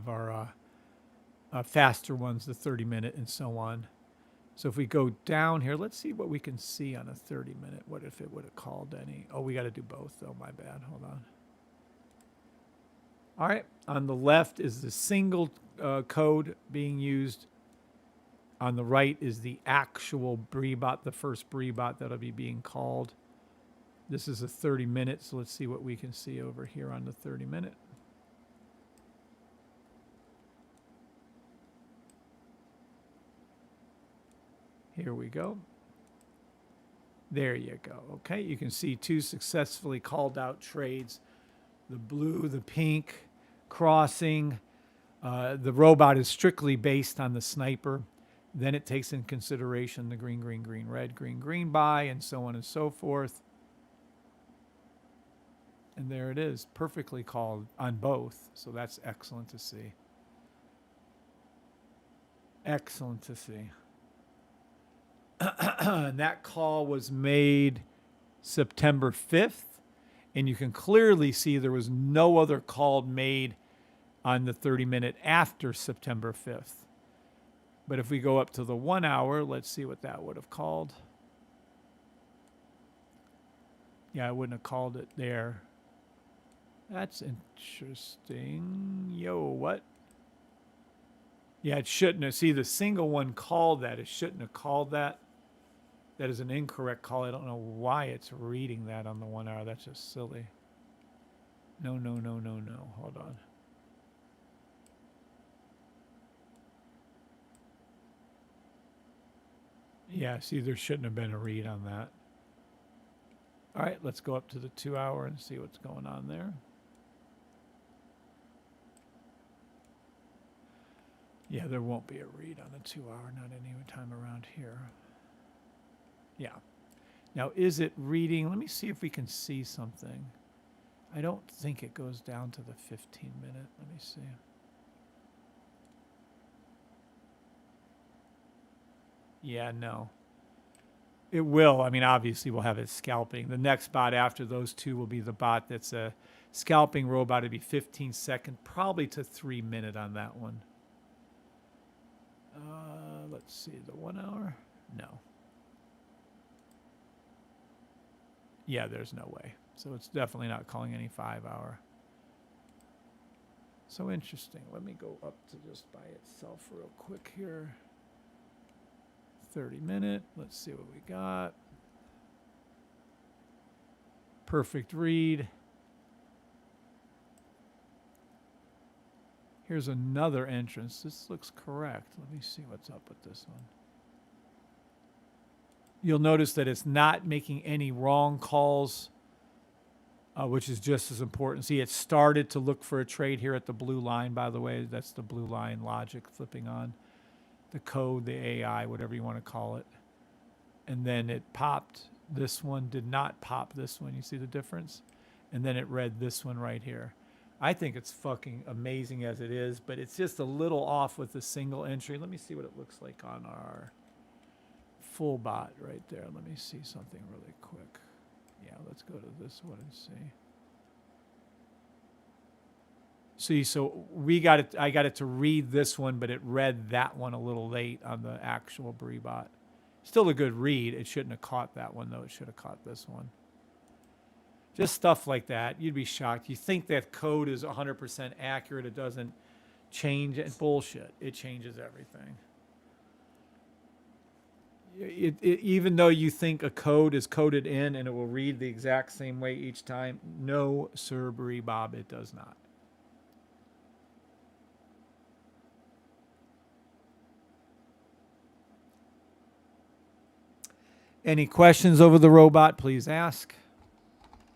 our faster ones, the 30-minute and so on. So if we go down here, let's see what we can see on a 30-minute. What if it would have called any? Oh, we got to do both, though. My bad. Hold on. All right. On the left is the single code being used. On the right is the actual BRIBOT, the first BRIBOT that'll be being called. This is a 30-minute, so let's see what we can see over here on the 30-minute. Here we go. There you go. Okay, you can see 2 successfully called out trades. The blue, the pink, crossing. The robot is strictly based on the sniper. Then it takes in consideration the green, green, green, red, green, green buy, and so on and so forth. And there it is, perfectly called on both. So that's excellent to see. Excellent to see. And that call was made September 5th. And you can clearly see there was no other call made on the 30-minute after September 5th. But if we go up to the 1 hour, let's see what that would have called. Yeah, I wouldn't have called it there. That's interesting. Yo, what? Yeah, it shouldn't have. See, the single one called that. It shouldn't have called that. That is an incorrect call. I don't know why it's reading that on the 1 hour. That's just silly. No. Hold on. Yeah, see, there shouldn't have been a read on that. All right, let's go up to the 2 hour and see what's going on there. Yeah, there won't be a read on the 2 hour, not any time around here. Yeah. Now, is it reading? Let me see if we can see something. I don't think it goes down to the 15-minute. Let me see. Yeah, no. It will. I mean, obviously, we'll have it scalping. The next bot after those two will be the bot that's a scalping robot. It'll be 15-second, probably to 3-minute on that one. Let's see, the 1 hour? No. Yeah, there's no way. So it's definitely not calling any 5 hour. So interesting. Let me go up to just by itself real quick here. 30-minute. Let's see what we got. Perfect read. Here's another entrance. This looks correct. Let me see what's up with this one. You'll notice that it's not making any wrong calls, which is just as important. See, it started to look for a trade here at the blue line, by the way. That's the blue line logic flipping on. The code, the AI, whatever you want to call it. And then it popped this one, did not pop this one. You see the difference? And then it read this one right here. I think it's fucking amazing as it is, but it's just a little off with the single entry. Let me see what it looks like on our full bot right there. Let me see something really quick. Yeah, let's go to this one and see. See, so we got it. I got it to read this one, but it read that one a little late on the actual BRIBOT. Still a good read. It shouldn't have caught that one, though. It should have caught this one. Just stuff like that. You'd be shocked. You think that code is 100% accurate. It doesn't change. It's bullshit. It changes everything. Even though you think a code is coded in and it will read the exact same way each time, no, sir, Bob, it does not. Any questions over the robot, please ask.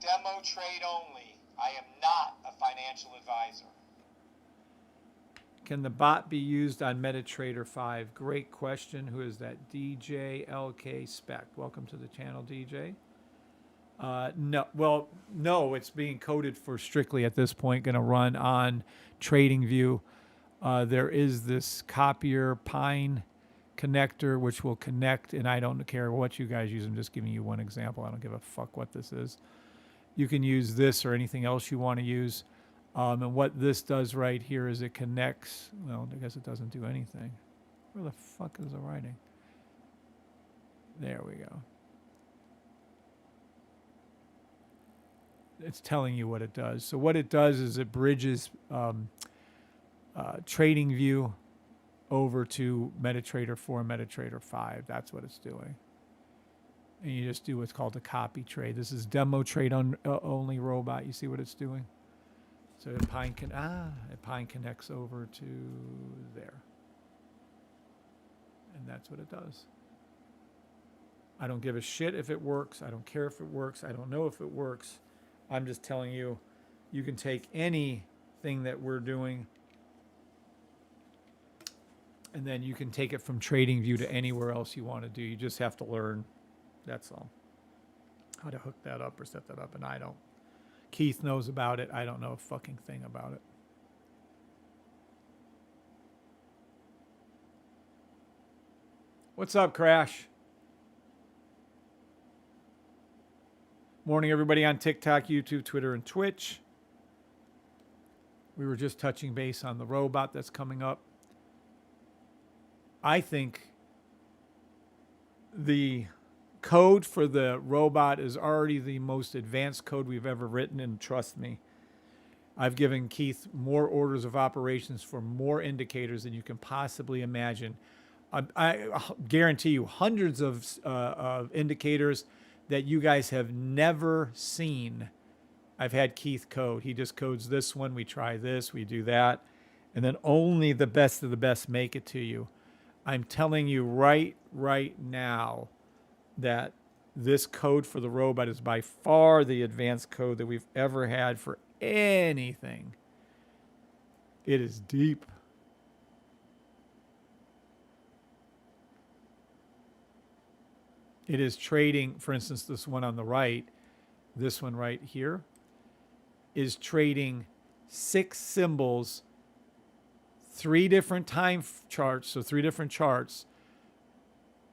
Demo trade only. I am not a financial advisor. Can the bot be used on MetaTrader 5? Great question. Who is that? DJ LK Spec. Welcome to the channel, DJ. No. Well, no, it's being coded for strictly at this point, going to run on TradingView. There is this copier Pine connector which will connect, and I don't care what you guys use. I'm just giving you one example. I don't give a fuck what this is. You can use this or anything else you want to use. And what this does right here is it connects. Well, I guess it doesn't do anything. Where the fuck is the writing? There we go. It's telling you what it does. So what it does is it bridges TradingView over to MetaTrader 4, MetaTrader 5. That's what it's doing. And you just do what's called a copy trade. This is demo trade only robot. You see what it's doing? So it Pine connects over to there. And that's what it does. I don't give a shit if it works. I don't care if it works. I don't know if it works. I'm just telling you, you can take anything that we're doing and then you can take it from TradingView to anywhere else you want to do. You just have to learn, that's all, how to hook that up or set that up. And I don't. Keith knows about it. I don't know a fucking thing about it. What's up, Crash? Morning, everybody on TikTok, YouTube, Twitter, and Twitch. We were just touching base on the robot that's coming up. I think the code for the robot is already the most advanced code we've ever written, and trust me, I've given Keith more orders of operations for more indicators than you can possibly imagine. I guarantee you hundreds of indicators that you guys have never seen. I've had Keith code. He just codes this one. We try this. We do that. And then only the best of the best make it to you. I'm telling you right now that this code for the robot is by far the advanced code that we've ever had for anything. It is deep. It is trading, for instance, this one on the right, this one right here, is trading 6 symbols, 3 different time charts, so 3 different charts.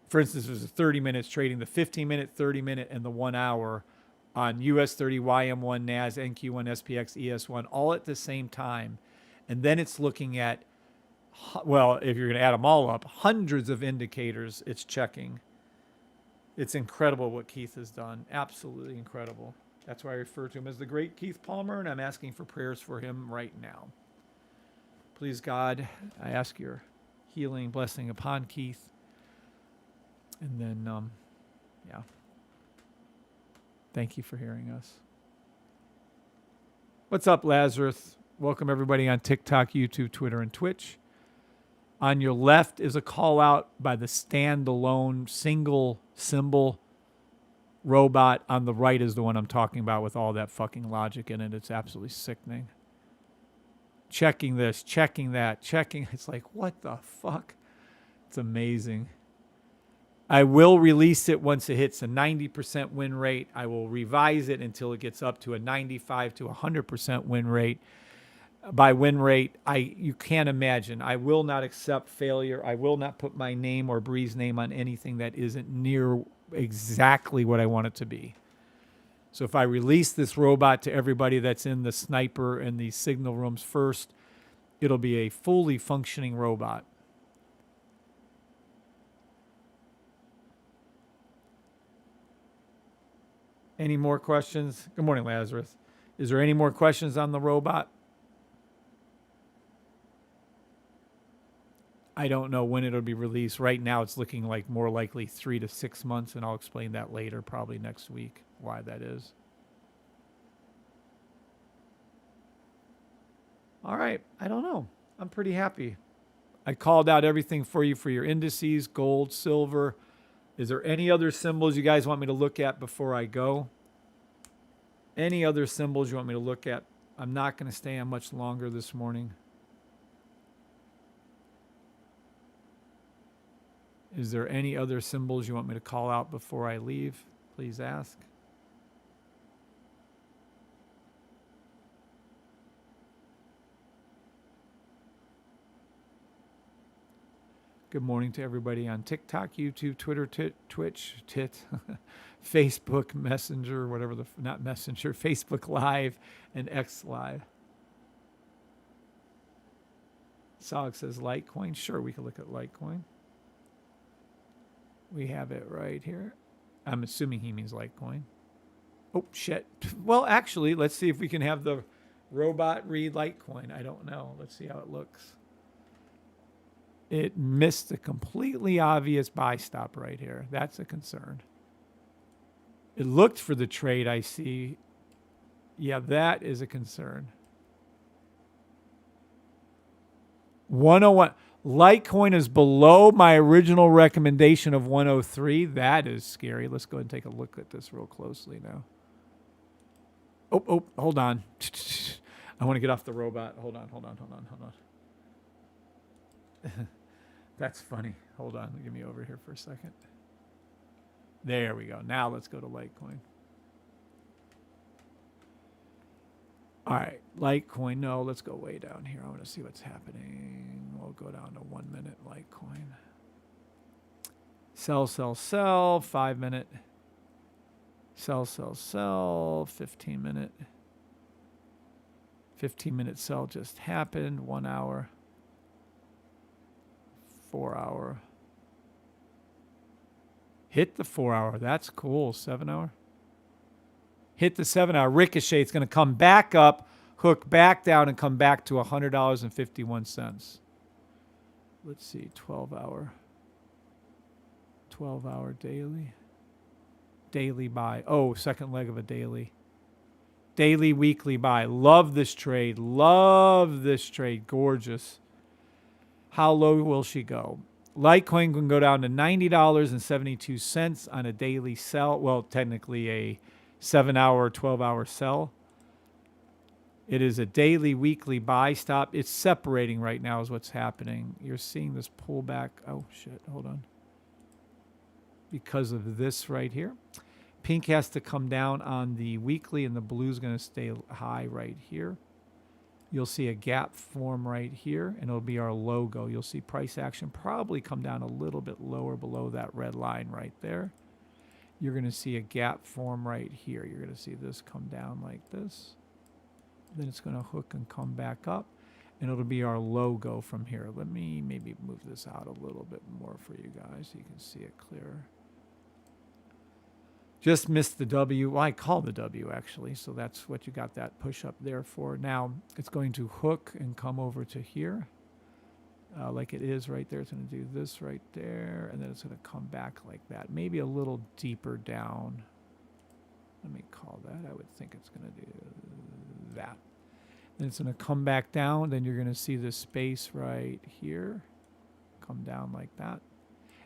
For instance, there's a 30 minutes trading the 15-minute, 30-minute, and the 1 hour on US 30, YM1, NAS, NQ1, SPX, ES1, all at the same time. And then it's looking at, well, if you're going to add them all up, hundreds of indicators it's checking. It's incredible what Keith has done. Absolutely incredible. That's why I refer to him as the great Keith Palmer, and I'm asking for prayers for him right now. Please, God, I ask your healing blessing upon Keith. And then, yeah. Thank you for hearing us. What's up, Lazarus? Welcome, everybody on TikTok, YouTube, Twitter, and Twitch. On your left is a call out by the standalone single symbol robot. On the right is the one I'm talking about with all that fucking logic in it. It's absolutely sickening. Checking this, checking that, checking. It's like, what the fuck? It's amazing. I will release it once it hits a 90% win rate. I will revise it until it gets up to a 95 to 100% win rate. By win rate, you can't imagine. I will not accept failure. I will not put my name or Bree's name on anything that isn't near exactly what I want it to be. So if I release this robot to everybody that's in the sniper and the signal rooms first, it'll be a fully functioning robot. Any more questions? Good morning, Lazarus. Is there any more questions on the robot? I don't know when it'll be released. Right now, it's looking like more likely 3 to 6 months, and I'll explain that later, probably next week, why that is. All right. I don't know. I'm pretty happy. I called out everything for you for your indices, gold, silver. Is there any other symbols you guys want me to look at before I go? Any other symbols you want me to look at? I'm not going to stay on much longer this morning. Is there any other symbols you want me to call out before I leave? Please ask. Good morning to everybody on TikTok, YouTube, Twitter, Twitch, Facebook, Messenger, whatever not Messenger, Facebook Live, and X Live. Sog says Litecoin. Sure, we can look at Litecoin. We have it right here. I'm assuming he means Litecoin. Oh, shit. Well, actually, let's see if we can have the robot read Litecoin. I don't know. Let's see how it looks. It missed a completely obvious buy stop right here. That's a concern. It looked for the trade, I see. Yeah, that is a concern. 101. Litecoin is below my original recommendation of 103. That is scary. Let's go ahead and take a look at this real closely now. Oh, hold on. I want to get off the robot. Hold on. That's funny. Hold on. Give me over here for a second. There we go. Now let's go to Litecoin. All right. Litecoin. No, let's go way down here. I want to see what's happening. We'll go down to 1 minute Litecoin. Sell. 5 minute. Sell. 15 minute. 15 minute sell just happened. 1 hour. 4 hour. Hit the 4 hour. That's cool. 7 hour. Hit the 7 hour. Ricochet. It's going to come back up, hook back down, and come back to $100.51. Let's see. 12 hour. 12 hour daily. Daily buy. Oh, second leg of a daily. Daily, weekly buy. Love this trade. Gorgeous. How low will she go? Litecoin can go down to $90.72 on a daily sell. Well, technically a 7 hour, 12 hour sell. It is a daily, weekly buy stop. It's separating right now is what's happening. You're seeing this pullback. Oh, shit. Hold on. Because of this right here. Pink has to come down on the weekly, and the blue is going to stay high right here. You'll see a gap form right here, and it'll be our logo. You'll see price action probably come down a little bit lower below that red line right there. You're going to see a gap form right here. You're going to see this come down like this. Then it's going to hook and come back up, and it'll be our logo from here. Let me maybe move this out a little bit more for you guys so you can see it clearer. Just missed the W. Well, I call the W, actually. So that's what you got that push up there for. Now, it's going to hook and come over to here. Like it is right there. It's going to do this right there. And then it's going to come back like that. Maybe a little deeper down. Let me call that. I would think it's going to do that. Then it's going to come back down. Then you're going to see this space right here. Come down like that.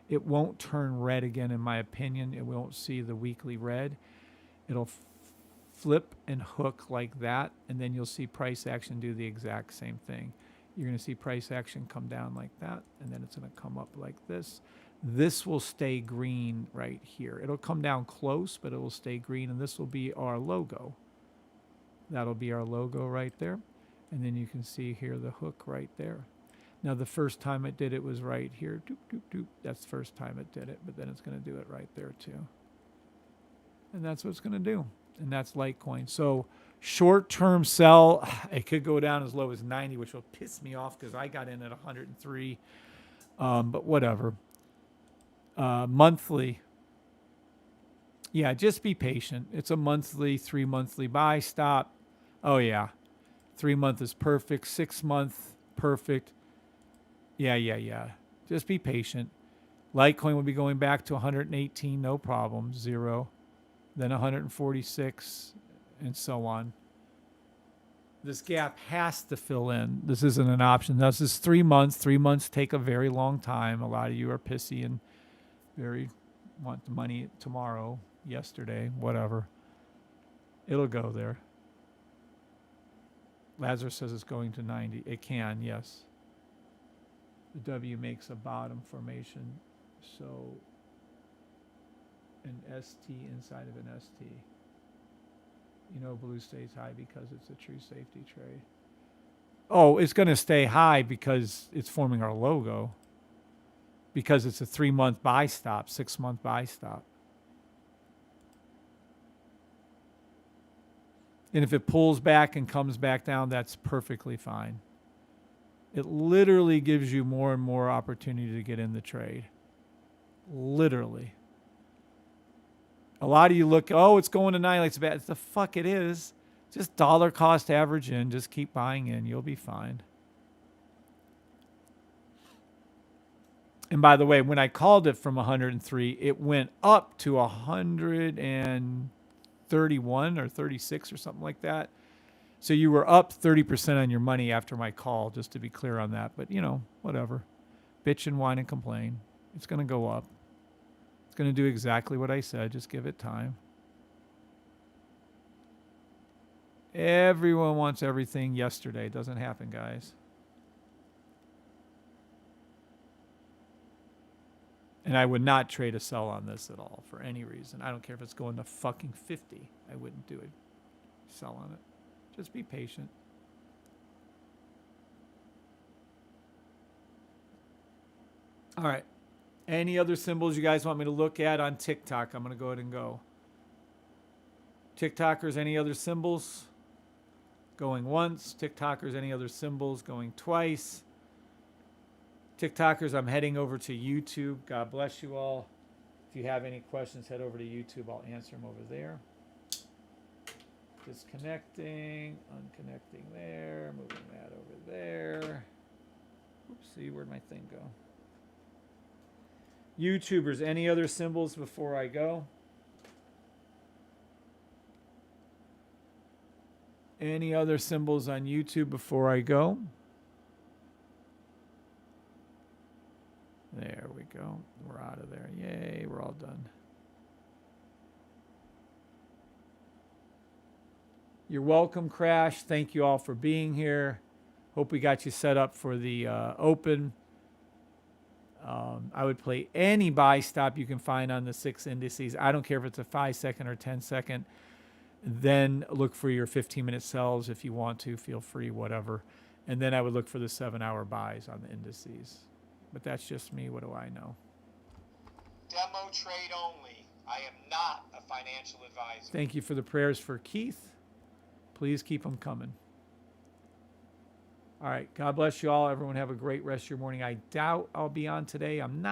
It won't turn red again, in my opinion. It won't see the weekly red. It'll flip and hook like that, and then you'll see price action do the exact same thing. You're going to see price action come down like that, and then it's going to come up like this. This will stay green right here. It'll come down close, but it will stay green, and this will be our logo. That'll be our logo right there. And then you can see here the hook right there. Now, the first time it did it was right here. Doop, doop, doop. That's the first time it did it, but then it's going to do it right there too. And that's what it's going to do. And that's Litecoin. So short-term sell, it could go down as low as 90, which will piss me off because I got in at 103. But whatever. Monthly. Yeah, just be patient. It's a monthly, 3 monthly buy stop. Oh, yeah. 3 month is perfect. 6 month, perfect. Yeah. Just be patient. Litecoin will be going back to 118, no problem, 0. Then 146, and so on. This gap has to fill in. This isn't an option. This is 3 months. 3 months take a very long time. A lot of you are pissy and very want the money tomorrow, yesterday, whatever. It'll go there. Lazarus says it's going to 90. It can, yes. The W makes a bottom formation, so an ST inside of an ST. You know, blue stays high because it's a true safety trade. Oh, it's going to stay high because it's forming our logo. Because it's a 3 month buy stop, 6 month buy stop. And if it pulls back and comes back down, that's perfectly fine. It literally gives you more and more opportunity to get in the trade. Literally. A lot of you look, oh, it's going to 9 like it's bad. It's the fuck it is. Just dollar cost average in. Just keep buying in. You'll be fine. And by the way, when I called it from 103, it went up to 131 or 36 or something like that. So you were up 30% on your money after my call, just to be clear on that. But, whatever. Bitch and whine and complain. It's going to go up. It's going to do exactly what I said. Just give it time. Everyone wants everything yesterday. It doesn't happen, guys. And I would not trade a sell on this at all for any reason. I don't care if it's going to fucking 50. I wouldn't do it. Sell on it. Just be patient. All right. Any other symbols you guys want me to look at on TikTok? I'm going to go ahead and go. TikTokers, any other symbols? Going once. TikTokers, any other symbols? Going twice. TikTokers, I'm heading over to YouTube. God bless you all. If you have any questions, head over to YouTube. I'll answer them over there. Disconnecting, unconnecting there, moving that over there. Oopsie, where'd my thing go? YouTubers, any other symbols before I go? Any other symbols on YouTube before I go? There we go. We're out of there. Yay, we're all done. You're welcome, Crash. Thank you all for being here. Hope we got you set up for the open. I would play any buy stop you can find on the 6 indices. I don't care if it's a 5-second or 10-second. Then look for your 15-minute sells if you want to. Feel free, whatever. And then I would look for the 7-hour buys on the indices. But that's just me. What do I know? Demo trade only. I am not a financial advisor. Thank you for the prayers for Keith. Please keep them coming. All right. God bless you all. Everyone have a great rest of your morning. I doubt I'll be on today. I'm not.